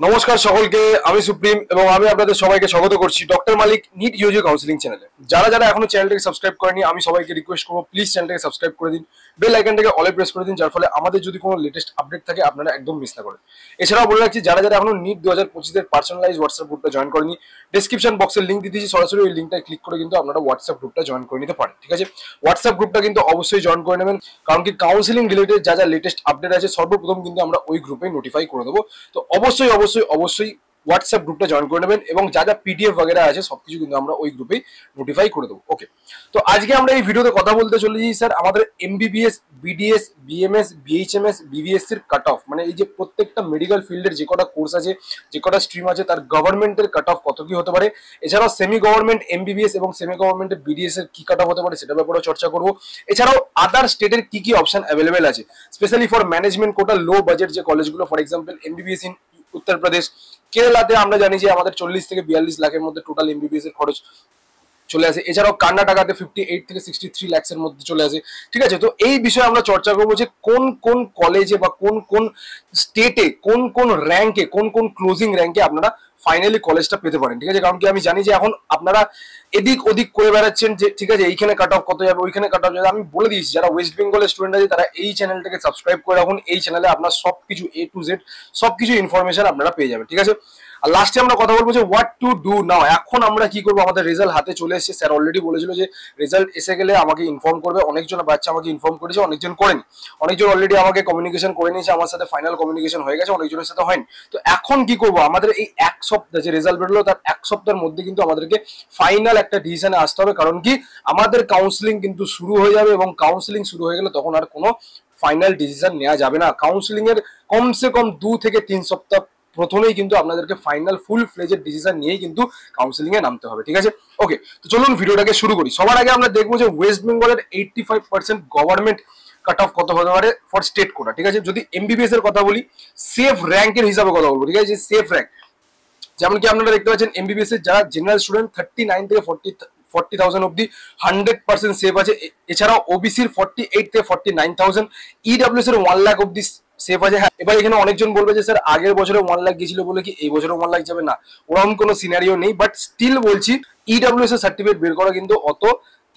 নমস্কার সকলকে, আমি সুপ্রিম এবং আমি আপনাদের সবাইকে স্বাগত করছি ডক্টর মালিক নিট ইউজি কাউন্সিলিং চ্যানেলে। যারা যারা এখনো চ্যানেলটাকে সাবস্ক্রাইব করেনি আমি সবাইকে রিকোয়েস্ট করবো, প্লিজ চ্যানেলটাকে সাবস্ক্রাইব করে দিন, বেল আইকনটাকে অলে প্রেস করে দিন, যার ফলে আমাদের যদি কোনো লেটেস্ট আপডেট থাকে আপনারা একদম মিস না করেন। এছাড়াও বলে রাখছি, যারা যারা এখনো নিট 2025-এর পার্সোনালাইজ হোয়াটসঅ্যাপ গ্রুপটা জয়েন করেনি, ডেসক্রিপশন বক্সের লিঙ্ক দিয়ে দিয়েছি, সরাসরি ওই লিঙ্কটা ক্লিক করে কিন্তু আপনারা হোয়াটসঅ্যাপ গ্রুপটা জয়েন করে নিতে পারেন। ঠিক আছে, হোয়াটসঅ্যাপ গ্রুপটা কিন্তু অবশ্যই জয়েন করে নেবেন, কারণ কি কাউন্সিলিং রিলেটেড যা যা লেটেস্ট আপডেট আছে সর্বপ্রথম কিন্তু আমরা ওই গ্রুপে নোটিফাই করে দেবো। তো অবশ্যই অবশ্যই অবশ্যই হোয়াটসঅ্যাপ গ্রুপটা জয়েন করে নেবেন এবং যা যা পিডিএফ বগেরা আছে সবকিছু কিন্তু আমরা ওই গ্রুপেই নোটিফাই করে দেবো। ওকে, তো আজকে আমরা এই ভিডিওতে কথা বলতে চলেছি স্যার আমাদের MBBS, BDS, BMS, BHMS, BBSC এর কাট অফ, মানে এই যে প্রত্যেকটা মেডিকেল ফিল্ডের যে কটা কোর্স আছে, যে কটা স্ট্রিম আছে, তার গভর্নমেন্টের কাট অফ কত কি হতে পারে। এছাড়াও সেমি গভর্নমেন্ট এমবিবিএস এবং সেমি গভর্নমেন্টের বিডিএস এর কি কাট অফ হতে পারে সেটার ব্যাপারে চর্চা করবো। এছাড়াও আদার স্টেটের কি কি অপশন অ্যাভেলেবেল আছে, specially for management quota low budget যে কলেজগুলো, for example MBBS in Uttar Pradesh, কেরালাতে আমরা জানি যে আমাদের 40 থেকে 42 লাখের মধ্যে টোটাল এমবিবিএস এর খরচ চলে আসে। এছাড়াও কর্ণাটকাতে 58 থেকে 63 লাখের মধ্যে চলে আসে। ঠিক আছে, তো এই বিষয়ে আমরা চর্চা করবো যে কোন কোন কলেজে বা কোন কোন স্টেটে, কোন কোন র্যাঙ্কে, কোন কোন ক্লোজিং র্যাঙ্কে আপনারা ফাইনালি কলেজটা পেতে পারেন। ঠিক আছে, কারণ কি আমি জানি যে এখন আপনারা এদিক ওদিক করে বেড়াচ্ছেন যে ঠিক আছে এইখানে কাট অফ কত যাবে, ওইখানে কাট অফ যাবে। আমি বলে দিয়েছি যারা ওয়েস্ট বেঙ্গলের স্টুডেন্ট আছে তারা এই চ্যানেলটাকে সাবস্ক্রাইব করে রাখুন। এই চ্যানেলে আপনার সবকিছু A to Z সবকিছু ইনফরমেশন আপনারা পেয়ে যাবেন। ঠিক আছে, আর লাস্টে আমরা কথা বলবো যে হোয়াট টু ডু নাও, এখন আমরা কি করবো। আমাদের রেজাল্ট হাতে চলে এসেছে, স্যার অলরেডি বলেছিল যে রেজাল্ট এসে গেলে আমাকে ইনফর্ম করবে। অনেকজন বাচ্চা আমাকে ইনফর্ম করেছে, অনেকজন করেনি, অনেকজন অলরেডি আমাকে কমিউনিকেশন করে নিয়েছে, আমার সাথে ফাইনাল কমিউনিকেশন হয়ে গেছে, অনেকজনের সাথে হয়নি। তো এখন কি করবো, আমাদের এই এক সপ্তাহ যে রেজাল্ট বেরোলো তার এক সপ্তাহের মধ্যে কিন্তু আমাদেরকে ফাইনাল একটা ডিসিশনে আসতে হবে, কারণ কি আমাদের কাউন্সিলিং কিন্তু শুরু হয়ে যাবে এবং কাউন্সিলিং শুরু হয়ে গেলে তখন আর কোনো ফাইনাল ডিসিশন নেওয়া যাবে না। কাউন্সিলিং এর কমসে কম 2 থেকে 3 সপ্তাহ প্রথমেই কিন্তু আপনাদেরকে ফাইনাল ফুল ফ্লেজেড ডিসিশন নিয়েই কিন্তু কাউন্সিলিং এ নামতে হবে। ঠিক আছে, ওকে, তো চলুন ভিডিওটাকে শুরু করি। সবার আগে আমরা দেখবো যে ওয়েস্ট বেঙ্গলের 85% গভর্নমেন্ট কাট অফ কত হতে পারে ফর স্টেট কোটা। ঠিক আছে, যদি এমবিবিএস এর কথা বলি, সেফ র্যাঙ্কের হিসাবে কথা বলবো। ঠিক আছে, সেফ র্যাঙ্ক যেমন কি আপনারা দেখতে পাচ্ছেন এমবিবিএস এর যারা জেনারেল স্টুডেন্ট 39 থেকে 40,000 অব্দি 100% সেফ আছে। এছাড়াও ওবিসির 48 থেকে 49,000, ইডব্লিউএস এর 1 লাখ অব্দি সেফ আছে। হ্যাঁ, এবার এখানে অনেকজন বলবে যে স্যার আগের বছরে 1 লাখ গিয়েছিল বলে কি এই বছরে 1 লাখ যাবে, না ওরকম কোনো সিনারিও নেই। বাট স্টিল বলছি ইডব্লিউএস এর সার্টিফিকেট বের করা কিন্তু অত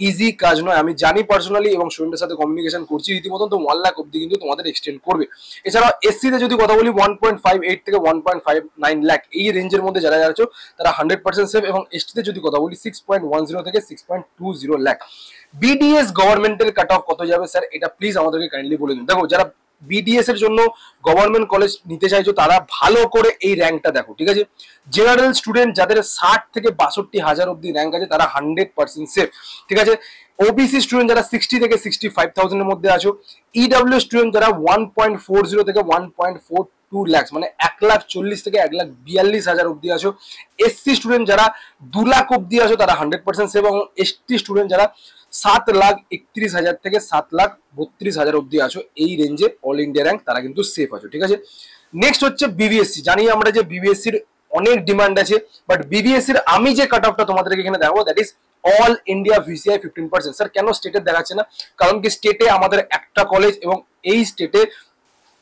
ইজি কাজ নয়। আমি জানি পার্সোনালি এবং স্টুডেন্টের সাথে কমিউনিকেশন করছি রীতিমতন, তো 1 লাখ অব্দি কিন্তু তোমাদের এক্সটেন্ড করবে। এছাড়া এসসি তে যদি কথা বলি 1.58 থেকে 1.59 লাখ এই রেঞ্জের মধ্যে যারা যাচ্ছ তারা 100% সেফ, এবং এসটি তে যদি কথা বলি 6.10 থেকে 6.20 লাখ। বিডিএস গভর্নমেন্টের কাট অফ কত যাবে স্যার, এটা প্লিজ আমাদেরকে কাইন্ডলি বলে দিন। দেখো, যারা বিডিএস এর জন্য গভর্নমেন্ট কলেজ নিতে চাইছো তারা ভালো করে এই র্যাঙ্কটা দেখো। ঠিক আছে, জেনারেল স্টুডেন্ট যাদের 60 থেকে 62,000 অব্দি র্যাঙ্ক আছে তারা 100% সেফ। ঠিক আছে, ওবিসি স্টুডেন্ট যারা 60 থেকে 65,000 এর মধ্যে আছো, ইডব্লিউ স্টুডেন্ট যারা 1.40 থেকে 1.42 লাখ মানে 1,40,000 থেকে 1,42,000 অব্দি আছো, এসসি স্টুডেন্ট যারা 2 লাখ অব্দি আছো তারা 100% সেফ, এবং এসটি স্টুডেন্ট যারা 7,31,000 থেকে 7,32,000 অব্দি আছো এই রেঞ্জে অল ইন্ডিয়া র্যাঙ্ক তারা কিন্তু সেফ আছো। ঠিক আছে, নেক্সট হচ্ছে বিবিএসসি। জানি আমরা যে বিবিএসসির অনেক ডিমান্ড আছে, বাট বিবিএসসির আমি যে কাট অফটা তোমাদেরকে এখানে দেখাবো that is all India VCI 15%। Sir কেন স্টেটে দেখাচ্ছে না, কারণ কি স্টেটে আমাদের একটা কলেজ এবং এই স্টেটে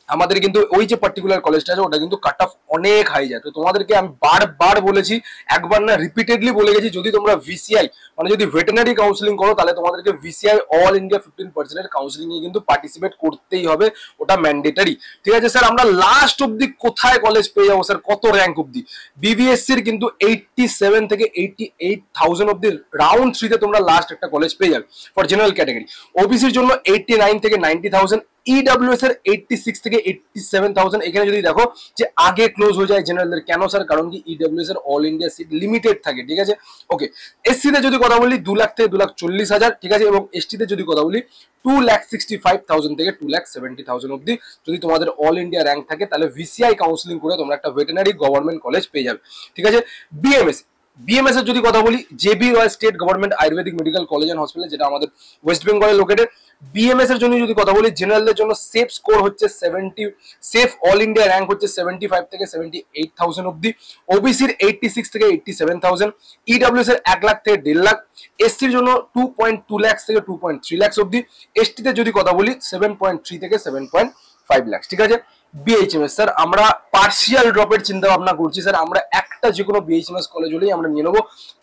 আমাদের কিন্তু ওই যে পার্টিকুলার কলেজটা আছে ওটা কিন্তু কাট অফ অনেক হাই যায়। তো তোমাদেরকে আমি বারবার বলেছি, একবার না রিপিটেডলি বলে গেছি, যদি তোমরা ভিসিআই মানে যদি ভেটেনারি কাউন্সিলিং করো তাহলে তোমাদেরকে ভিসিআই অল ইন্ডিয়া 15% এর কাউন্সিলিং এ কিন্তু পার্টিসিপেট করতেই হবে, ওটা ম্যান্ডেটারি। ঠিক আছে স্যার, আমরা লাস্ট অব্দি কোথায় কলেজ পেয়ে যাবো স্যার, কত র্যাঙ্ক অব্দি? বিবিএসসির কিন্তু 87 থেকে 88,000 অব্দি রাউন্ড 3 তে তোমরা লাস্ট একটা কলেজ পেয়ে যাবে ফর জেনারেল ক্যাটাগরি। ওবিসির জন্য 89 থেকে 90,000, ইডব্লিউএস এর 86 থেকে 87,000। এখানে যদি দেখো যে আগে ক্লোজ হয়ে যায় জেনারেলদের, কেন স্যার, কারণ কি ইডব্লিউএস এর অল ইন্ডিয়া সিট লিমিটেড থাকে। ঠিক আছে, ওকে। এসসি তে যদি কথা বলি 2 লাখ থেকে 2,40,000। ঠিক আছে, এবং এসটি তে যদি কথা বলি 2,65,000 থেকে 2,70,000 অব্দি যদি তোমাদের অল ইন্ডিয়া র্যাঙ্ক থাকে তাহলে ভিসিআই কাউন্সিলিং করে তোমরা একটা ভেটেনারি গভর্নমেন্ট কলেজ পেয়ে যাবে। ঠিক আছে, বিএমএস এর যদি কথা বলি JB Roy state government Ayurvedic medical college and hospital, যেটা আমাদের ওয়েস্ট বেঙ্গলে লোকেটেড। বিএমএস এর জন্য যদি কথা বলি জেনারেলদের জন্য সেফ স্কোর হচ্ছে 70, সেফ অল ইন্ডিয়া র্যাঙ্ক হচ্ছে 75 থেকে 78,000 অব্দি, ওবিসির 86 থেকে 87,000, ইডব্লিউএস এর 1 লাখ থেকে 1.5 লাখ, এসসির জন্য 2.2 লাখ থেকে 2.3 লাখ অব্দি, এসটি তে যদি কথা বলি 7.3 থেকে 7.5 লাখ। ঠিক আছে, বিএইচএমএস স্যার আমরা পার্সিয়াল ড্রপের চিন্তা ভাবনা করছি স্যার, আমরা একটা যে কোনো বিএইচএমএস কলেজ হলেই আমরা নিয়ে নেবো।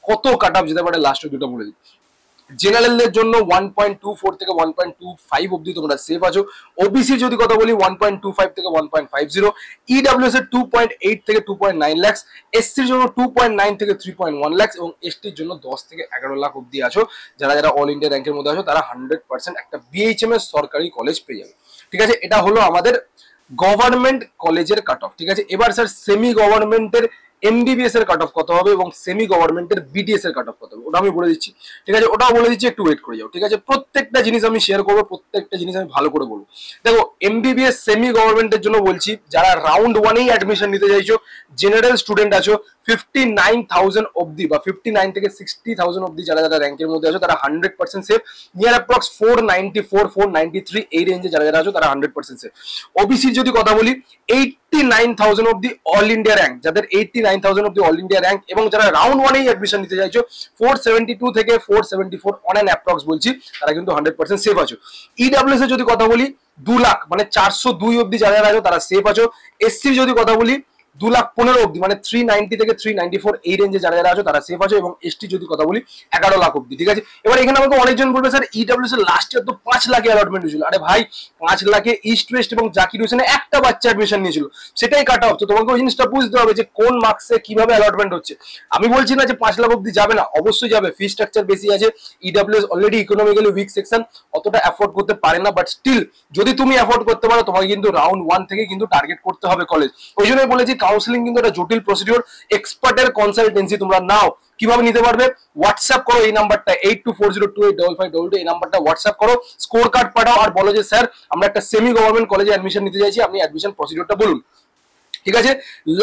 কত কাট অফ যেতে পারে লাস্ট দুটো বলে দিই। জেনারেলদের জন্য 1.24 থেকে 1.25 অব্দি তোমরা সেফ আছো। ওবিসি যদি কথা বলি 1.25 থেকে 1.50, ইডব্লিউএস এর 2.8 থেকে 2.9 লাখ, এসসির জন্য 2.9 থেকে 3.1 লাখ এবং এসটির জন্য 10 থেকে 11 লাখ অব্দি আছো। যারা যারা অল ইন্ডিয়া র্যাঙ্কের মধ্যে আছো তারা 100% একটা বিএইচএমএস সরকারি কলেজ পেয়ে যাবে। ঠিক আছে, এটা হলো আমাদের গভর্নমেন্ট কলেজের কাট অফ। ঠিক আছে, এবার স্যার সেমি গভর্নমেন্টের এমবিবিএস এর কাট অফ কত হবে এবং সেমি গভর্নমেন্টের বিডিএস এর কাট অফ কত হবে ওটা আমি বলে দিচ্ছি। ঠিক আছে, ওটাও বলে দিচ্ছি, একটু ওয়েট করে যাও। ঠিক আছে, প্রত্যেকটা জিনিস আমি শেয়ার করবো, প্রত্যেকটা জিনিস আমি ভালো করে বলবো। দেখো, এমবিবিএস সেমি গভর্নমেন্টের জন্য বলছি, যারা রাউন্ড ওয়ানেই অ্যাডমিশন নিতে চাইছো, জেনারেল স্টুডেন্ট আছো, 59,000 অব্দি বা 59 থেকে 60,000 অব্দি যারা যারা র্যাঙ্কের মধ্যে আছো তারা 100% সেফ। নিয়ার অ্যাপ্রক্স 494, 493 এই রেঞ্জে যারা যারা আছো তারা 100% সেফ। ওবিসির যদি কথা বলি 89,000 অব্দি অল ইন্ডিয়া র্যাঙ্ক, যাদের 89,000 অব্দি অল ইন্ডিয়া র্যাঙ্ক এবং যারা রাউন্ড ওয়ানেই অ্যাডমিশন নিতে চাইছো 472 থেকে 474 অন অ্যান অ্যাপ্রক্স বলছি, তারা কিন্তু 100% সেফ আছো। ইডব্লিউএস এর যদি কথা বলি 2 লাখ মানে 402 অব্দি যারা যারা আছো তারা সেফ আছো। এসসির যদি কথা বলি 2,15,000 অব্দি মানে 390 থেকে 394 এই রেঞ্জে যারা যারা আছো তারা সেফ আছো এবং এসটি যদি কথা বলি 11 লাখ অব্দি। ঠিক আছে, এবার এখানে আমাকে অনেকজন বলবে স্যার ইডব্লিউএস এর লাস্ট ইয়ার তো 5 লাখে অ্যালটমেন্ট হয়েছিল। আরে ভাই, 5 লাখে ইস্ট ওয়েস্ট এবং জাকির হোসেনে একটা বাচ্চা অ্যাডমিশন নিয়েছিল, সেটাই কাট অফ। তো তোমাকে ওই জিনিসটা বুঝতে হবে যে কোন মার্কসে কিভাবে অ্যালটমেন্ট হচ্ছে। আমি বলছি না যে 5 লাখ অব্দি যাবে না, অবশ্যই যাবে, ফি স্ট্রাকচার বেশি আছে। EWS already economically weak section, অতটা অ্যাফোর্ড করতে পারে না, বাট স্টিল যদি তুমি অ্যাফোর্ড করতে পারো তোমাকে কিন্তু রাউন্ড 1 থেকে কিন্তু টার্গেট করতে হবে কলেজ। ওই জন্যই বলেছি কাউন্সিলিং কিন্তু একটা জটিল প্রসিডিওর, এক্সপার্টের কনসালটেন্সি তোমরা নাও। কিভাবে নিতে পারবে? হোয়াটসঅ্যাপ করো এই নাম্বারটা 8240285522, এই নাম্বারটা হোয়াটসঅ্যাপ করো, স্কোর কার্ড পাঠাও আর বলো যে স্যার আমরা একটা সেমি গভর্নমেন্ট কলেজে অ্যাডমিশন নিতে চাইছি, আপনি অ্যাডমিশন প্রসিডিওরটা বলুন। ঠিক আছে,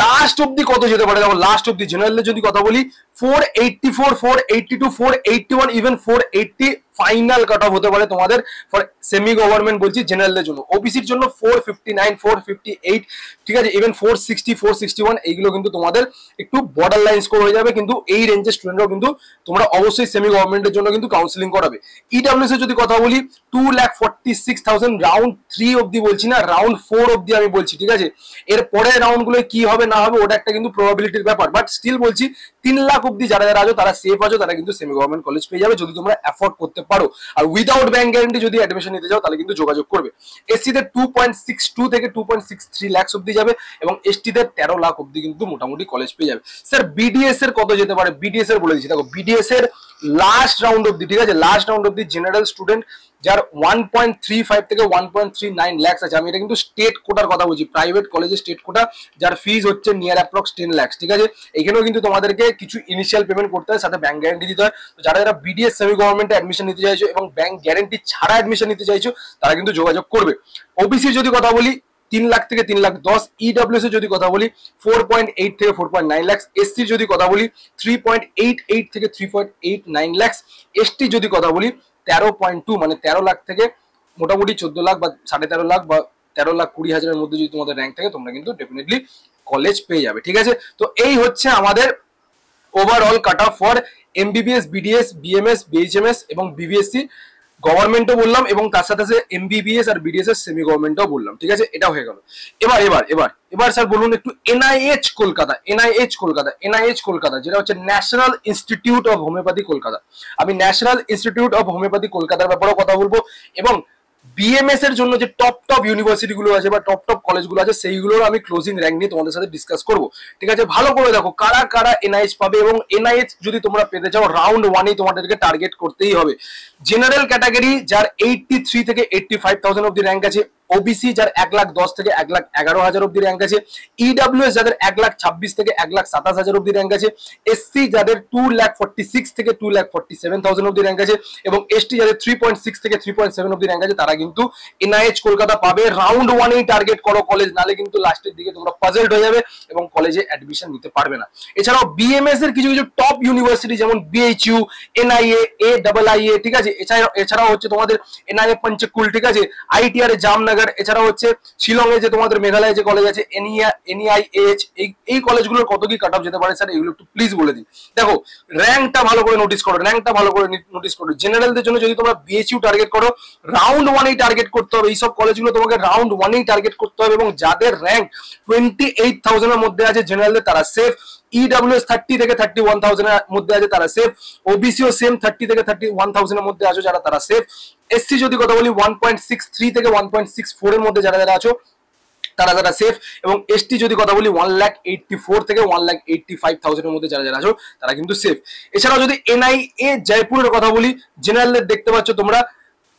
লাস্ট অব্দি কত যেতে পারে? দেখো লাস্ট অব্দি জেনারেলের যদি কথা বলি 484, 482, 481, ইভেন 480 ফাইনাল কাট অফ হতে পারে তোমাদের ফর সেমি গভর্নমেন্ট বলছি জেনারেলের জন্য। ওবিসির জন্য 459, 458, ঠিক আছে, ইভেন 460, 461 এইগুলো কিন্তু তোমাদের একটু বর্ডার লাইন স্কোর হয়ে যাবে, কিন্তু এই রেঞ্জের স্টুডেন্টরাও কিন্তু তোমরা অবশ্যই সেমি গভর্নমেন্টের জন্য কিন্তু কাউন্সিলিং করাবে। ইডব্লিউএস এর যদি কথা বলি 2,46,000 রাউন্ড 3 অব্দি বলছি না, রাউন্ড 4 অব্দি আমি বলছি। ঠিক আছে, এর পরের রাউন্ড গুলো কি হবে না হবে ওটা একটা কিন্তু প্রবাবিলিটির ব্যাপার, বাট স্টিল বলছি 3 লাখ অব্দি যারা যারা আছো তারা সেফ আছো, তারা কিন্তু সেমি গভর্নমেন্ট কলেজ পেয়ে যাবে যদি তোমরা অ্যাফোর্ড করতে পারো। আর উইদাউট ব্যাংক গ্যারান্টি যদি অ্যাডমিশন নিতে যাও তাহলে কিন্তু যোগাযোগ করবে। এসসি তে 2.62 থেকে 2.63 লাখ অব্দি যাবে এবং এসটি তে 13 লাখ অব্দি কিন্তু মোটামুটি কলেজ পেয়ে যাবে। স্যার বিডিএস এর কত যেতে পারে? বিডিএস এর বলে দিচ্ছি, দেখো বিডিএস এর লাস্ট রাউন্ড অব্দি, ঠিক আছে, লাস্ট রাউন্ড অব্দি জেনারেল স্টুডেন্ট যার 1.35 থেকে 1.39 লাখ আছে, আমি এটা কিন্তু স্টেট কোটার কথা বলছি, প্রাইভেট কলেজে স্টেট কোটা, যার ফিজ হচ্ছে নিয়ার অ্যাপ্রক্স 10 লাখ। ঠিক আছে, এখানেও কিন্তু তোমাদেরকে কিছু ইনিশিয়াল পেমেন্ট করতে হয়, সাথে ব্যাংক গ্যারান্টি দিতে হয়। তো যারা যারা বিডিএস সেমি গভর্নমেন্টে অ্যাডমিশন নিতে চাইছো এবং ব্যাংক গ্যারান্টি ছাড়া অ্যাডমিশন নিতে চাইছো তারা কিন্তু যোগাযোগ করবে। ওবিসির যদি কথা বলি 3 লাখ থেকে 3,10,000, ইডব্লিউএস এর যদি কথা বলি 4.8 থেকে 4.9 লাখ, এসসির যদি কথা বলি 3.88 থেকে 3.89 লাখ, এসটি যদি কথা বলি 13.2 মানে 13 লাখ থেকে মোটামুটি 14 লাখ বা 13.5 লাখ বা 13,20,000 মধ্যে যদি তোমাদের র্যাঙ্ক থাকে তোমরা কিন্তু ডেফিনেটলি কলেজ পেয়ে যাবে। ঠিক আছে, তো এই হচ্ছে আমাদের overall cut off for MBBS, BDS, BMS, BHMS এবং বিবিএসসি। গভর্নমেন্টও বললাম এবং তার সাথে সাথে এমবিবিএস আর বিডিএস এর সেমি গভর্নমেন্টও বললাম। ঠিক আছে, এটা হয়ে গেল। এবার এবার এবার এবার স্যার বলুন একটু NIH Kolkata, NIH Kolkata, NIH Kolkata যেটা হচ্ছে national institute of homeopathy Kolkata. আমি ন্যাশনাল ইনস্টিটিউট অফ হোমিওপ্যাথি কলকাতার ব্যাপারেও কথা বলবো এবং বিএমএস এর জন্য যে টপ টপ ইউনিভার্সিটি গুলো আছে বা টপ টপ কলেজগুলো আছে সেইগুলোর আমি ক্লোজিং র্যাঙ্ক নিয়ে তোমাদের সাথে ডিসকাস করবো। ঠিক আছে, ভালো করে দেখো কারা কারা এনআইএইচ পাবে এবং এনআইএইচ যদি তোমরা পেতে চাও রাউন্ড 1 তোমাদেরকে টার্গেট করতেই হবে। জেনারেল ক্যাটাগরি যার 83 থেকে 85,000 অব্দি র্যাঙ্ক আছে, ওবিসি যার 1,10,000 থেকে 1,11,000 অব্দি র্যাঙ্ক আছে, ইডব্লিউএস যাদের 1,26,000 থেকে 1,27,000 অব্দি র্যাঙ্ক আছে, এসসি যাদের 2,46,000 থেকে 2,47,000 অব্দি র্যাঙ্ক আছে এবং এসটি যাদের 3.6 থেকে 3.7 অব্দি র্যাঙ্ক আছে তারা কিন্তু এনআইএইচ কলকাতা পাবে। রাউন্ড 1 টার্গেট করো কলেজ, নালে কিন্তু লাস্টের দিকে তোমরা পাজলড হয়ে যাবে এবং কলেজে অ্যাডমিশন নিতে পারবে না। এছাড়াও বিএমএস এর কিছু কিছু টপ ইউনিভার্সিটি যেমন বিএইচইউ, এনআইএ, এআইআইএ, ঠিক আছে, এছাড়াও হচ্ছে তোমাদের এনআইএ পঞ্চকুল, ঠিক আছে, আইটিআর জামনগর, জামনগর, এছাড়া হচ্ছে শিলংয়ে যে তোমাদের মেঘালয়ে যে কলেজ আছে NEIAH, এই কলেজগুলোর কত কি কাট অফ যেতে পারে স্যার, এগুলো একটু প্লিজ বলে দিন। দেখো র্যাঙ্কটা ভালো করে নোটিস করো, জেনারেলদের জন্য যদি তোমরা BHU টার্গেট করো, রাউন্ড 1 টার্গেট করতে হবে। এইসব কলেজগুলো তোমাকে রাউন্ড 1 টার্গেট করতে হবে, এবং যাদের র্যাঙ্ক 28,000 এর মধ্যে আছে জেনারেলদের, তারা সেফ। EWS 30 থেকে 31,000 এর মধ্যে আছে, তারা সেফ। OBCও সেম 30 থেকে 31,000 এর মধ্যে আছো যারা, তারা সেফ। SC যদি কথা বলি 1.63 থেকে 1.64 এর মধ্যে যারা যারা আছো তারা সেফ। এবং ST যদি কথা বলি 1,84,000 থেকে 1,85,000 এর মধ্যে যারা যারা আছো তারা কিন্তু সেফ। এছাড়াও যদি NIA জয়পুরের কথা বলি, জেনারেলের দেখতে পাচ্ছ তোমরা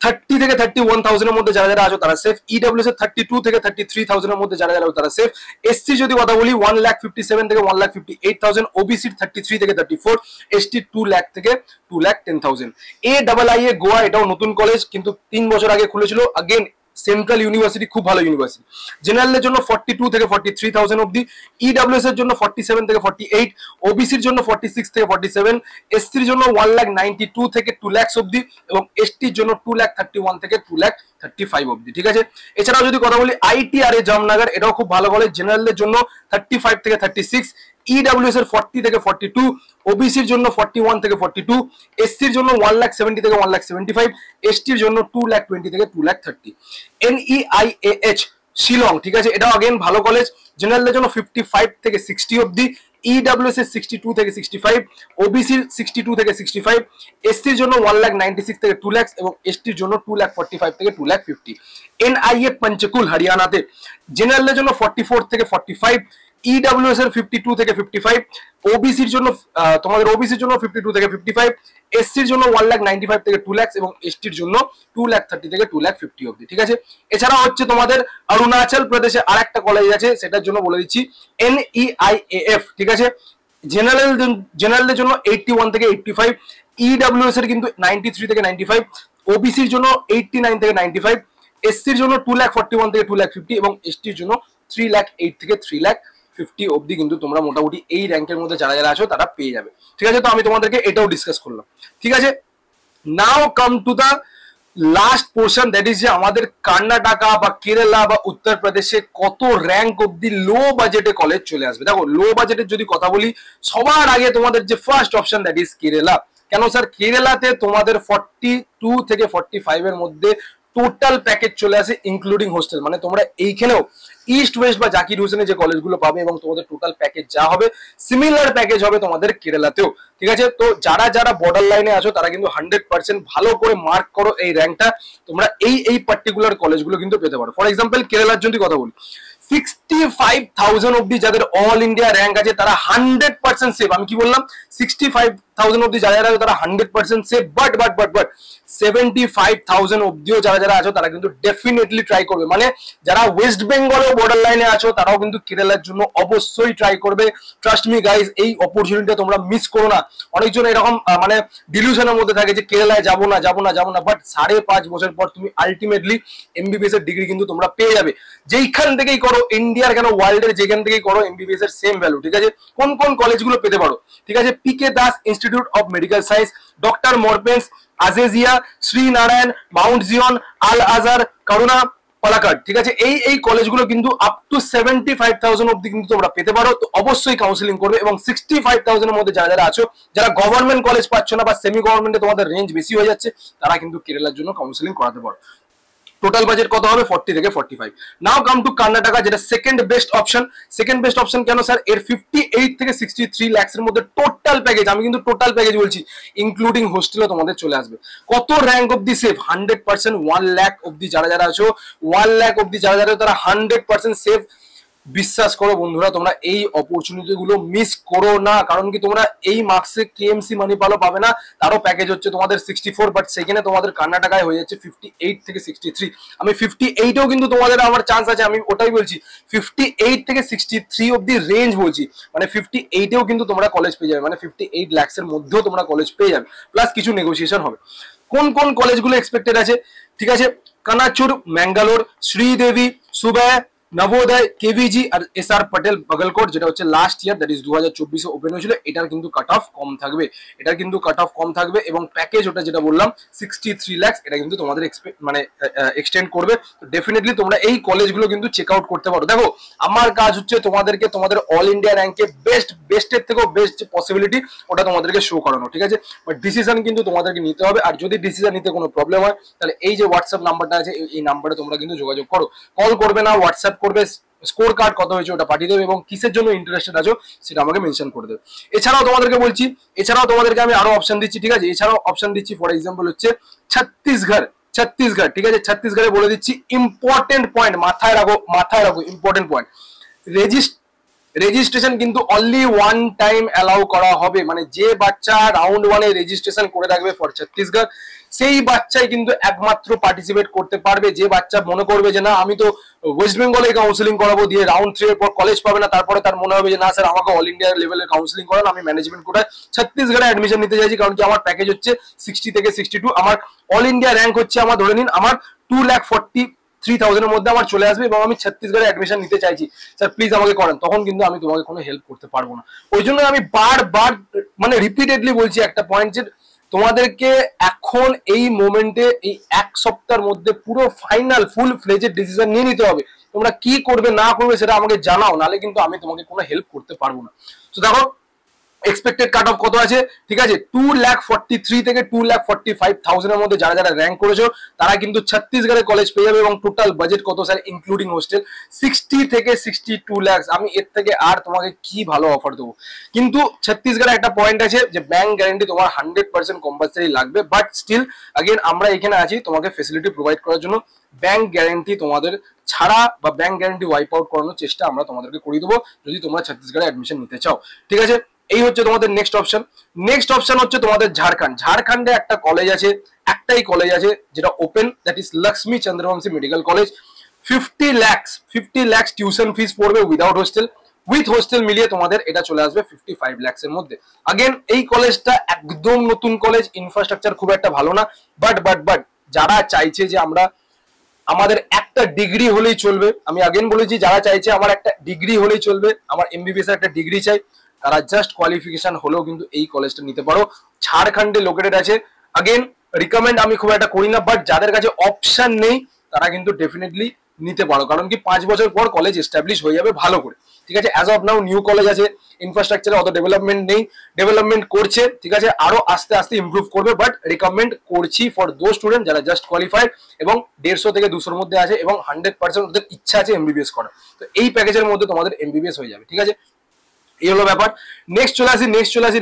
30 থেকে 31,000 এর মধ্যে যারা যারা আছো তারা সেফ। EWS এর 32 থেকে 33,000 এর মধ্যে যারা যারা আছো তারা সেফ। SC যদি কথা বলি 1,57,000 থেকে 1,58,000, OBC 33 থেকে 34, ST 2 লাখ থেকে 2,10,000। AIIA গোয়া, এটাও নতুন কলেজ, কিন্তু 3 বছর আগে খুলেছিল। अगेन সেন্ট্রাল ইউনিভার্সিটি, খুব ভালো ইউনিভার্সিটি। জেনারেলের জন্য 42 থেকে 43,000 অবধি, EWS এর জন্য 47 থেকে 48, ওবিসির জন্য 46 থেকে 47, এসসির জন্য 1,92,000 থেকে 2 লাখ অবধি, এবং এসটির জন্য 2,31,000 থেকে 2,35,000 অবধি। ঠিক আছে। এছাড়াও যদি কথা বলি ITRA জামনগর, এটাও খুব ভালো কলেজ। জেনারেলের জন্য 35 থেকে 36, EWS এর 40 থেকে 42, ওবিসির জন্য 41 থেকে 42, এসসির জন্য 1,70,000 থেকে 1,75,000, এসটির জন্য 2,20,000 থেকে 2,30,000। NEIAH শিলং, ঠিক আছে, এটাও अगेन ভালো কলেজ। জেনারেলের জন্য 55 থেকে 60 অবধি, EWS এর 62 থেকে 65, ওবিসির 62 থেকে 65, এসসির জন্য 1,96,000 থেকে 2 লাখ, এবং এসটির জন্য 2,45,000 থেকে 2,50,000। NIA পঞ্চকুল হরিয়ানাতে, জেনারেলের জন্য 44 থেকে 45, EWS এর 52 থেকে 55, ওবিসির জন্য তোমাদের ওবিসির জন্য 52 থেকে 55, এসসির জন্য 1,95,000 থেকে 2 লাখ, এবং এসটির জন্য 2,30,000 থেকে 2,50,000 অবধি। ঠিক আছে। এছাড়া হচ্ছে তোমাদের অরুণাচল প্রদেশে আরেকটা কলেজ আছে, সেটার জন্য বলে দিচ্ছি NEIAF। ঠিক আছে। জেনারেলের জন্য 81 থেকে 85, EWS এর কিন্তু 93 থেকে 95, ওবিসির জন্য 89 থেকে 95, এসসির জন্য 2,41,000 থেকে 2,50,000, এবং এসটির জন্য 3,08,000 থেকে 3,50,000 অবধি কিন্তু তোমরা মোটামুটি এই র্যাঙ্কের মধ্যে যারা যারা আছো তারা পেয়ে যাবে। ঠিক আছে। তো আমি তোমাদেরকে এটাও ডিসকাস করলাম। ঠিক আছে। Now come to the last portion, that is যে আমাদের কর্ণাটকা বা কেরালা বা উত্তরপ্রদেশে কত র্যাঙ্ক অবধি লো বাজেটে কলেজ চলে আসবে। দেখো লো বাজেটের যদি কথা বলি, সবার আগে তোমাদের যে first option that is Kerala. কেন স্যার? কেরালাতে তোমাদের 42 থেকে 45 এর মধ্যে টোটাল প্যাকেজ চলে আসে, ইনক্লুডিং হোস্টেল। মানে তোমরা এইখানেও ইস্ট ওয়েস্ট বা জাকির হোসেনে যে কলেজগুলো পাবে, এবং তোমাদের টোটাল প্যাকেজ যা হবে সিমিলার প্যাকেজ হবে তোমাদের কেরালাতেও। ঠিক আছে। তো যারা যারা বর্ডার লাইনে আছো তারা কিন্তু 100% ভালো করে মার্ক করো এই র্যাঙ্কটা, তোমরা এই পার্টিকুলার কলেজগুলো কিন্তু পেতে পারো। ফর এক্সাম্পল কেরালার যদি কথা বলি, 65,000 অবধি যাদের অল ইন্ডিয়া র্যাঙ্ক আছে তারা 100% সেফ। আমি কি বললাম? 65,000 অবধি যারা যারা তারা 100% সেফ। বাট 75,000 অবধিও যারা যারা আছো তারা কিন্তু ডেফিনেটলি ট্রাই করবে। মানে যারা ওয়েস্ট বেঙ্গলেও বর্ডার লাইনে আছো তারাও কিন্তু কেরালার জন্য অবশ্যই ট্রাই করবে। ট্রাস্ট মি গাইজ, এই অপরচুনিটিটা তোমরা মিস করো না। অনেকজন এরকম মানে ডিলিউশনের মধ্যে থাকে যে কেরালায় যাবো না, বাট 5.5 বছর পর তুমি আলটিমেটলি MBBS এর ডিগ্রি কিন্তু তোমরা পেয়ে যাবে। যেইখান থেকেই করো, ইন্ডিয়ার কেন ওয়ার্ল্ডের যেখান থেকেই করো, MBBS এর সেম ভ্যালু। ঠিক আছে। কোন কোন কলেজগুলো পেতে পারো? ঠিক আছে। PK Das Institute of Medical Science, doctor Moopen's, Azeezia, Sree Narayana, Mount Zion, Al Azhar, Karuna Palakkad. ঠিক আছে। এই কলেজগুলো কিন্তু আপ টু 75,000 অবধি কিন্তু তোমরা পেতে পারো। তো অবশ্যই কাউন্সিলিং করবে, এবং 65,000 এর মধ্যে যারা যারা আছো, যারা গভর্নমেন্ট কলেজ পাচ্ছ না বা সেমি গভর্নমেন্টে তোমাদের রেঞ্জ বেশি হয়ে যাচ্ছে, তারা কিন্তু কেরালার জন্য কাউন্সিলিং করাতে পারো। টোটাল বাজেট কত হবে? 40 থেকে 45। নাও কাম টু কর্ণাটকা, যেটা second best option. Second best option কেন স্যার? এর 58 থেকে 63 লাখস এর মধ্যে টোটাল প্যাকেজ, আমি কিন্তু টোটাল প্যাকেজ বলছি, ইনক্লুডিং হোস্টেলও তোমাদের চলে আসবে। কত র্যাঙ্ক অবধি সেফ? 100%। 1 লাখ অবধি যারা যারা আছো, 1 লাখ অবধি যারা যারা তারা 100% সেফ। বিশ্বাস করো বন্ধুরা, তোমরা এই অপরচুনিটি গুলো মিস করো না। কারণ কি, তোমরা এই মার্কসে KMC মানিপালও পাবে না, তারও প্যাকেজ হচ্ছে তোমাদের 64, বাট সেখানে তোমাদের কর্ণাটকায় হয়ে যাচ্ছে 58 থেকে 63। আমি 58এও কিন্তু তোমাদের আমার চান্স আছে, আমি ওটাই বলছি। 58 থেকে 63 অব্দি রেঞ্জ বলছি, মানে 58এও কিন্তু তোমরা কলেজ পেয়ে যাবে, মানে 58 লাখস এর মধ্যেও তোমরা কলেজ পেয়ে যাবে, প্লাস কিছু নেগোসিয়েশন হবে। কোন কলেজগুলো এক্সপেক্টেড আছে? ঠিক আছে। কানাচুর, ম্যাঙ্গালোর, শ্রীদেবী, সুবে, নবোদয়, কেভিজি আর এসআর পটেল বাগলকোট, যেটা হচ্ছে last year that is 2024 open হয়েছিল, এটার কিন্তু কাট অফ কম থাকবে, এটার কিন্তু কাট অফ কম থাকবে। এবং প্যাকেজ ওটা যেটা বললাম 63 লাখ, এটা কিন্তু তোমাদের মানে এক্সটেন্ড করবে। তো ডেফিনেটলি তোমরা এই কলেজগুলো কিন্তু চেক আউট করতে পারো। দেখো আমার কাজ হচ্ছে তোমাদেরকে তোমাদের অল ইন্ডিয়া র্যাঙ্কে বেস্টের থেকেও বেস্ট যে পসিবিলিটি ওটা তোমাদেরকে শো করানো, ঠিক আছে? বাট ডিসিশন কিন্তু তোমাদেরকে নিতে হবে। আর যদি ডিসিশন নিতে কোনো প্রবলেম হয় তাহলে এই যে হোয়াটসঅ্যাপ নাম্বারটা আছে, এই নাম্বারে তোমরা কিন্তু যোগাযোগ করো, কল করবে না, হোয়াটসঅ্যাপ করবে, স্কোর কার্ড কত হয়েছে ওটা পাঠিয়ে দেবে এবং কিসের জন্য ইন্টারেস্টেড আছো সেটা আমাকে মেনশন করে দেবে। এছাড়াও তোমাদেরকে বলছি, এছাড়াও তোমাদেরকে আমি আরো অপশন দিচ্ছি, ঠিক আছে? এছাড়াও অপশন দিচ্ছি, ফর এক্সাম্পল হচ্ছে ছত্তিশগড়, ঠিক আছে? ছত্তিশগড়ে বলে দিচ্ছি ইম্পর্টেন্ট পয়েন্ট, মাথায় রাখো ইম্পর্টেন্ট পয়েন্ট। রেজিস্ট্রেশন কিন্তু অনলি ওয়ান টাইম অ্যালাউ করা হবে, মানে যে বাচ্চা রাউন্ড 1-এ রেজিস্ট্রেশন করে রাখবে ফর ছত্তিশগড়, সেই বাচ্চাই কিন্তু একমাত্র পার্টিসিপেট করতে পারবে। যে বাচ্চা মনে করবে যে না আমি তো ওয়েস্ট বেঙ্গলে কাউন্সিলিং করাবো, দিয়ে রাউন্ড 3 এর পর কলেজ পাবে না, তারপরে তার মনে হবে যে না স্যার আমাকে অল ইন্ডিয়া লেভেলের কাউন্সিলিং করান, আমি ম্যানেজমেন্ট কোটায় ছত্তিশগড়ে অ্যাডমিশন নিতে চাইছি, কারণ কি আমার প্যাকেজ হচ্ছে 60 থেকে 62, আমার অল ইন্ডিয়া র্যাঙ্ক হচ্ছে আমার ধরে নিন আমার 2,43,000 মধ্যে আমার চলে আসবে এবং আমি ছত্তিশগড়ে অ্যাডমিশন নিতে চাইছি, স্যার প্লিজ আমাকে করেন, তখন কিন্তু আমি তোমাকে কোনো হেল্প করতে পারবো না। ওই জন্য আমি বারবার মানে রিপিটেডলি বলছি একটা পয়েন্ট, যে তোমাদেরকে এখন এই মোমেন্টে এই এক সপ্তাহের মধ্যে পুরো ফাইনাল ফুল ফ্লেজেড ডিসিশন নিয়ে নিতে হবে। তোমরা কি করবে না করবে সেটা আমাকে জানাও, নাহলে কিন্তু আমি তোমাকে কোনো হেল্প করতে পারবো না। তো দেখো এক্সপেক্টেড কাট অফ কত আছে, ঠিক আছে? 2,43,000 থেকে 2,45,000 এর মধ্যে যারা যারা র্যাঙ্ক করেছো তারা কিন্তু ছত্তিশগড়ে কলেজ পেয়ে যাবে। এবং টোটাল বাজেট কত স্যার ইনক্লুডিং হোস্টেল? 60 থেকে 62 লাখ। আমি এর থেকে আর তোমাকে কি ভালো অফার দেবো? কিন্তু ছত্তিশগড়ে একটা পয়েন্ট আছে যে ব্যাংক গ্যারান্টি তোমার 100% কম্পালসারি লাগবে, বাট স্টিল আগেন আমরা এখানে আছি তোমাকে ফেসিলিটি প্রোভাইড করার জন্য। ব্যাংক গ্যারান্টি তোমাদের ছাড়া বা ব্যাংক গ্যারান্টি ওয়াইপ আউট করানোর চেষ্টা আমরা তোমাদেরকে করে দেবো যদি তোমরা ছত্তিশগড়ে অ্যাডমিশন নিতে চাও, ঠিক আছে? এই হচ্ছে তোমাদের নেক্সট অপশন। নেক্সট অপশন হচ্ছে তোমাদের ঝাড়খণ্ডে একটা কলেজ আছে, একটাই কলেজ আছে যেটা open, that is Lakshmi Chandravanshi medical college. 50 lakh tuition fees পড়বে উইদাউট হোস্টেল, উইথ হোস্টেল মিলিয়ে তোমাদের এটা চলে আসবে 55 লাখস এর মধ্যে। আগেন এই কলেজটা একদম নতুন কলেজ, ইনফ্রাস্ট্রাকচার খুব একটা ভালো না, বাট যারা চাইছে যে আমাদের একটা ডিগ্রি হলেই চলবে, আমি আগেন বলেছি যারা চাইছে আমার একটা ডিগ্রি হলেই চলবে, আমার এমবিবিএস এর একটা ডিগ্রি চাই, তারা জাস্ট কোয়ালিফিকেশন হলেও কিন্তু এই কলেজটা নিতে পারো। ঝাড়খণ্ডে লোকেটেড আছে। আগেন রিকমেন্ড আমি খুব একটা করি না, বাট যাদের কাছে অপশন নেই তারা কিন্তু ডেফিনেটলি নিতে পারো, কারণ কি 5 বছর পর কলেজ এস্টাবলিশ হয়ে যাবে ভালো করে, ঠিক আছে? As of now new college আছে, ইনফ্রাস্ট্রাকচারে অত ডেভেলপমেন্ট নেই, ডেভেলপমেন্ট করছে, ঠিক আছে? আরো আস্তে আস্তে ইমপ্রুভ করবে, বাট রিকমেন্ড করছি ফর দো স্টুডেন্ট যারা জাস্ট কোয়ালিফাইড এবং 150 থেকে 200-র মধ্যে আছে এবং 100% ওদের ইচ্ছা আছে এমবিবিএস করা। তো এই প্যাকেজের মধ্যে তোমাদের এমবিবিএস হয়ে যাবে, ঠিক আছে? এই হলো ব্যাপার। নেক্সট চলে আসি,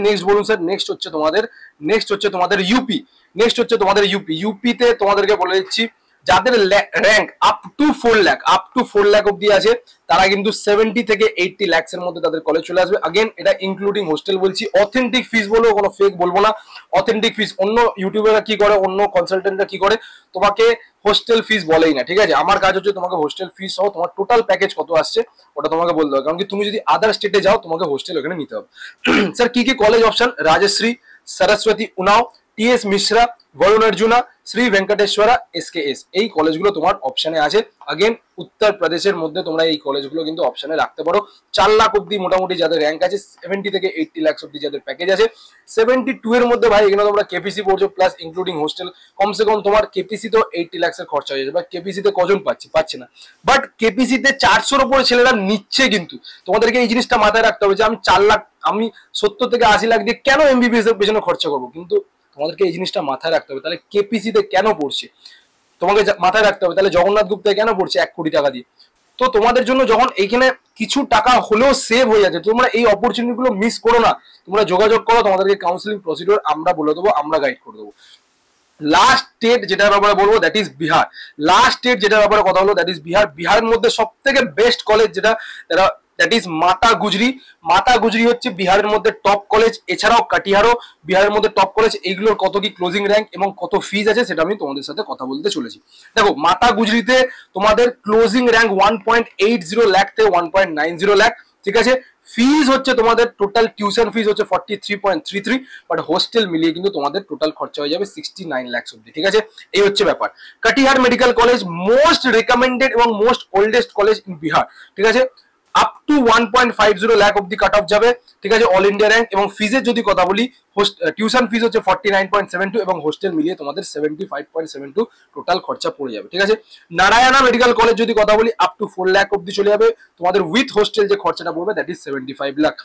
নেক্সট বলুন স্যার। নেক্সট হচ্ছে তোমাদের ইউপিতে তোমাদেরকে বলে দিচ্ছি যাদের র্যাঙ্ক আপ টু 4 লাখ অব্দি আছে তারা কিন্তু 70 থেকে 80 লাখস এর মধ্যে তাদের কলেজ চলে আসবে। আগেন এটা ইনক্লুডিং হোস্টেল বলছি, অথেন্টিক ফিস বলবো, কোনো ফেক বলবো না, অথেন্টিক ফিস। অন্য ইউটিউবাররা কি করে, অন্য কনসালটেন্টরা কি করে, তোমাকে হোস্টেল ফিস বলেই না, ঠিক আছে? আমার কাজ হচ্ছে তোমাকে হোস্টেল ফিস সহ তোমার টোটাল প্যাকেজ কত আসছে ওটা তোমাকে বলতে হবে, কারণ কি তুমি যদি আদার স্টেটে যাও তোমাকে হোস্টেল ওখানে নিতে হবে। স্যার কি কি college option? Rajshree, Saraswati Unnao, TS Mishra, Varun Arjuna, Shri Venkateshwara, SKS, এই কলেজগুলো তোমার অপশনে আছে। আগেন উত্তরপ্রদেশের মধ্যে তোমরা এই কলেজগুলো কিন্তু অপশনে রাখতে পারো। 4 লাখ অব্দি মোটামুটি যাদের র্যাঙ্ক আছে, 70 থেকে 80 লাখ অব্দি যাদের প্যাকেজ আছে, 72 এর মধ্যে ভাই এখানে তোমরা কেপিসি পড়ছো প্লাস ইনক্লুডিং হোস্টেল, কমসে কম তোমার কেপিসি তো 80 লাখের খরচা হয়ে যাবে। কেপিসিতে কজন পাচ্ছে না, বাট কেপিসিতে 400-র উপরে ছেলেরা নিচ্ছে। কিন্তু তোমাদেরকে এই জিনিসটা মাথায় রাখতে হবে যে আমি 4 লাখ, আমি 70 থেকে 80 লাখ দিয়ে কেন এমবিবিএস এর পেছনে খরচা করবো? কিন্তু তোমাদেরকে এই জিনিসটা মাথায় রাখতে হবে। তাহলে কেপিসিতে কেন পড়ছে তোমাকে মাথায় রাখতে হবে, তাহলে জগন্নাথ গুপ্তায় কেন পড়ছে 1 কোটি টাকা দিয়ে? তো তোমাদের জন্য যখন এইখানে কিছু টাকা হলেও সেভ হয়ে যাচ্ছে, তোমরা এই অপরচুনিটি গুলো মিস করো না, তোমরা যোগাযোগ করো, তোমাদেরকে কাউন্সিলিং প্রসিডিওর আমরা বলে দেবো, আমরা গাইড করে দেবো। লাস্ট স্টেট যেটার ব্যাপারে বলবো that is Bihar. Last state যেটার ব্যাপারে কথা হলো দ্যাট ইজ বিহার। বিহারের মধ্যে সব থেকে বেস্ট কলেজ যেটা দ্যাট ইজ মাতা গুজরি। মাতা গুজরি হচ্ছে বিহারের মধ্যে টপ কলেজ, এছাড়াও কাটিহারও বিহারের মধ্যে টপ কলেজ। এইগুলোর কত কি ক্লোজিং র্যাঙ্ক এবং কত ফিজ আছে সেটা আমি তোমাদের সাথে কথা বলতে চলেছি। দেখো মাতা গুজরিতে তোমাদের ক্লোজিং র্যাঙ্ক 1.80 লাখ থেকে 1.90 লাখ, ঠিক আছে? ফিজ হচ্ছে তোমাদের টোটাল টিউশন ফিজ হচ্ছে 43.33, বাট হোস্টেল মিলিয়ে কিন্তু তোমাদের টোটাল খরচা হয়ে যাবে 69 লাখ অব্দি। ঠিক আছে, এই হচ্ছে ব্যাপার। Katihar medical college most recommended এবং most oldest college in Bihar. ঠিক আছে, আপ টু 1.50 লাখ অব্দি কাট অফ যাবে। ঠিক আছে, অল ইন্ডিয়া র্যাঙ্ক। এবং ফিজের যদি কথা বলি, টিউশন ফিজ হচ্ছে 49.72 এবং হোস্টেল মিলিয়ে তোমাদের 75.72 টোটাল খরচা পড়ে যাবে। ঠিক আছে, নারায়ণা মেডিকেল কলেজ যদি কথা বলি, আপ টু 4 লাখ অব্দি চলে যাবে তোমাদের উইথ হোস্টেল যে খরচাটা পড়বে that is 75 lakh.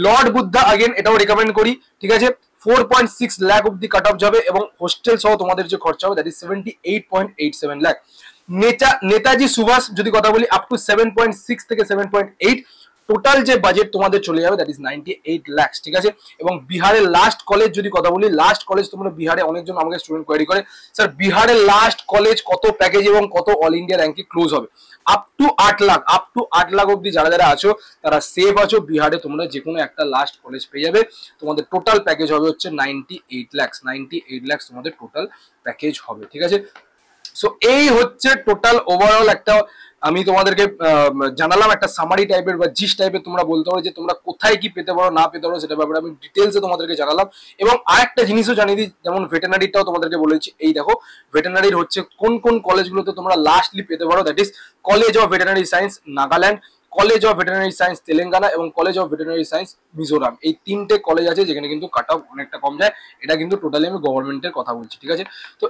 Lord Buddha again এটাও রেকমেন্ড করি। ঠিক আছে, 4.6 লাখ অব্দি কাট অফ যাবে এবং হোস্টেল সহ তোমাদের যে খরচা হবে দ্যাট ইজ 78.87 লাখ। নেতাজি সুভাষ যদি কথা বলি, আপ টু 7.6 থেকে 7.8 টোটাল যে বাজেট তোমাদের চলে যাবে দ্যাট ইজ 98 লাখ। ঠিক আছে, এবং বিহারের লাস্ট কলেজ যদি কথা বলি, লাস্ট কলেজ তোমরা বিহারে অনেকজন আমাকে স্টুডেন্ট কোয়ারি করে, স্যার বিহারের লাস্ট কলেজ কত প্যাকেজ এবং কত অল ইন্ডিয়া র্যাঙ্কে ক্লোজ হবে? Up to 8 lakh, up to 8 lakh অব্দি যারা যারা আছো তারা সেফ আছো। বিহারে তোমরা যে কোনো একটা লাস্ট কলেজ পেয়ে যাবে। তোমাদের টোটাল প্যাকেজ হবে হচ্ছে 98 লাখ, 98 লাখ তোমাদের টোটাল প্যাকেজ হবে। ঠিক আছে, সো এই হচ্ছে টোটাল ওভারঅল একটা আমি তোমাদেরকে জানালাম, একটা সামারি টাইপের বা জিস টাইপের তোমরা বলতে পারো যে তোমরা কোথায় কি পেতে পারো না পেতে পারো, সেটা ব্যাপারে আমি ডিটেলসে তোমাদেরকে জানালাম। এবং আরেকটা জিনিসও জানিয়ে দিই, যেমন ভেটেনারিটাও তোমাদেরকে বলেছি। এই দেখো ভেটেনারির হচ্ছে কোন কোন কলেজগুলোতে তোমরা লাস্টলি পেতে পারো, that is college of veterinary science Nagaland, college of veterinary science Telangana এবং college of veterinary science Mizoram. এই তিনটে কলেজ আছে যেখানে কিন্তু কাট অফ অনেকটা কম যায়। এটা কিন্তু টোটালি আমি গভর্নমেন্টের কথা বলছি। ঠিক আছে, তো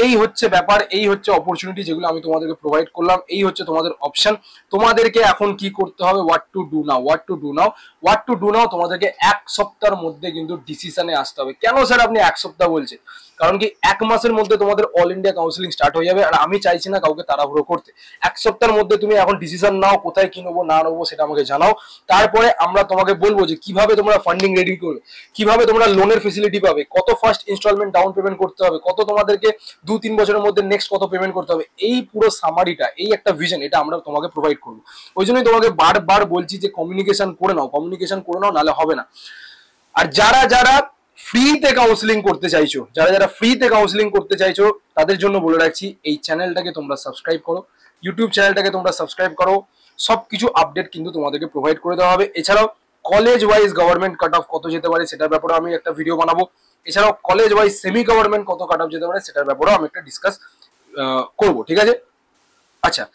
এই হচ্ছে ব্যাপার, এই হচ্ছে অপরচুনিটি যেগুলো আমি তোমাদেরকে প্রোভাইড করলাম। এই হচ্ছে তোমাদের অপশন। তোমাদেরকে এখন কি করতে হবে, what to do now, what to do now, what to do now. তোমাদেরকে 1 সপ্তাহের মধ্যে কিন্তু ডিসিশনে আসতে হবে। কেন স্যার আপনি 1 সপ্তাহ বলছেন? কারণ কি 1 মাসের মধ্যে তোমাদের অল ইন্ডিয়া কাউন্সিলিং স্টার্ট হয়ে যাবে, আর আমি চাইছি না কাউকে তাড়াহুড়ো করতে। 1 সপ্তাহের মধ্যে তুমি এখন ডিসিশন নাও, কোথায় কি নেবো না নেবো সেটা আমাকে জানাও। তারপরে আমরা তোমাকে বলবো যে কিভাবে তোমরা ফান্ডিং রেডি করবে, কিভাবে তোমরা লোনের ফেসিলিটি পাবে, কত ফার্স্ট ইনস্টলমেন্ট ডাউন পেমেন্ট করতে হবে, কত তোমাদেরকে 2-3 বছরের মধ্যে নেক্সট কত পেমেন্ট করতে হবে। এই পুরো সামারিটা, এই একটা ভিশন, এটা আমরা তোমাকে প্রোভাইড করবো। ওই জন্যই তোমাকে বারবার বলছি যে কমিউনিকেশন করে নাও, কমিউনিকেশন করে নাও, নাহলে হবে না। আর যারা যারা ফ্রিতে কাউন্সিলিং করতে চাইছো, যারা যারা ফ্রিতে কাউন্সিলিং করতে চাইছো তাদের জন্য বলে রাখছি, এই চ্যানেলটাকে তোমরা সাবস্ক্রাইব করো, ইউটিউব চ্যানেলটাকে তোমরা সাবস্ক্রাইব করো। সবকিছু আপডেট কিন্তু তোমাদেরকে প্রোভাইড করে দেওয়া হবে। এছাড়াও college wise government cut off কত যেতে পারে সেটার ব্যাপারে আমি একটা ভিডিও বানাবো। এছাড়াও কলেজ ওয়াইজ সেমি গভর্নমেন্ট কত কাট অফ যেতে পারে সেটার ব্যাপারেও আমি একটা ডিসকাস করবো। ঠিক আছে, আচ্ছা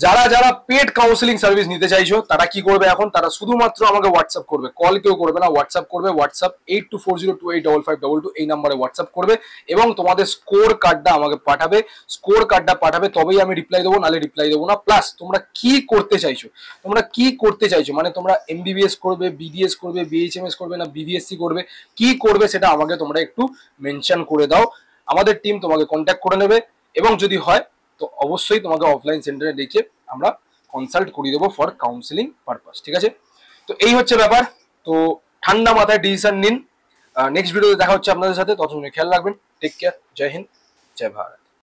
যারা যারা পেড কাউন্সিলিং সার্ভিস নিতে চাইছো তারা কি করবে, এখন তারা শুধুমাত্র আমাকে হোয়াটসঅ্যাপ করবে, কল কেউ করবে না, হোয়াটসঅ্যাপ করবে। হোয়াটসঅ্যাপ 8240285522 এই নাম্বারে হোয়াটসঅ্যাপ করবে এবং তোমাদের স্কোর কার্ডটা আমাকে পাঠাবে। স্কোর কার্ডটা পাঠাবে তবেই আমি রিপ্লাই দেবো, নাহলে রিপ্লাই দেবো না। প্লাস তোমরা কি করতে চাইছো, তোমরা কি করতে চাইছো, মানে তোমরা এমবিবিএস করবে, বিডিএস করবে, বিএইচএমএস করবে না বিবিএসসি করবে, কি করবে সেটা আমাকে তোমরা একটু মেনশন করে দাও। আমাদের টিম তোমাকে কন্ট্যাক্ট করে নেবে এবং যদি হয় তো অবশ্যই তোমাকে অফলাইন সেন্টারে ডেকে আমরা কনসাল্ট করিয়ে দেবো ফর কাউন্সিলিং পারপাস। ঠিক আছে, তো এই হচ্ছে ব্যাপার। তো ঠান্ডা মাথায় ডিসিশন নিন। নেক্সট ভিডিওতে দেখা হচ্ছে আপনাদের সাথে, ততক্ষণ খেয়াল রাখবেন। টেক কেয়ার, জয় হিন্দ, জয় ভারত।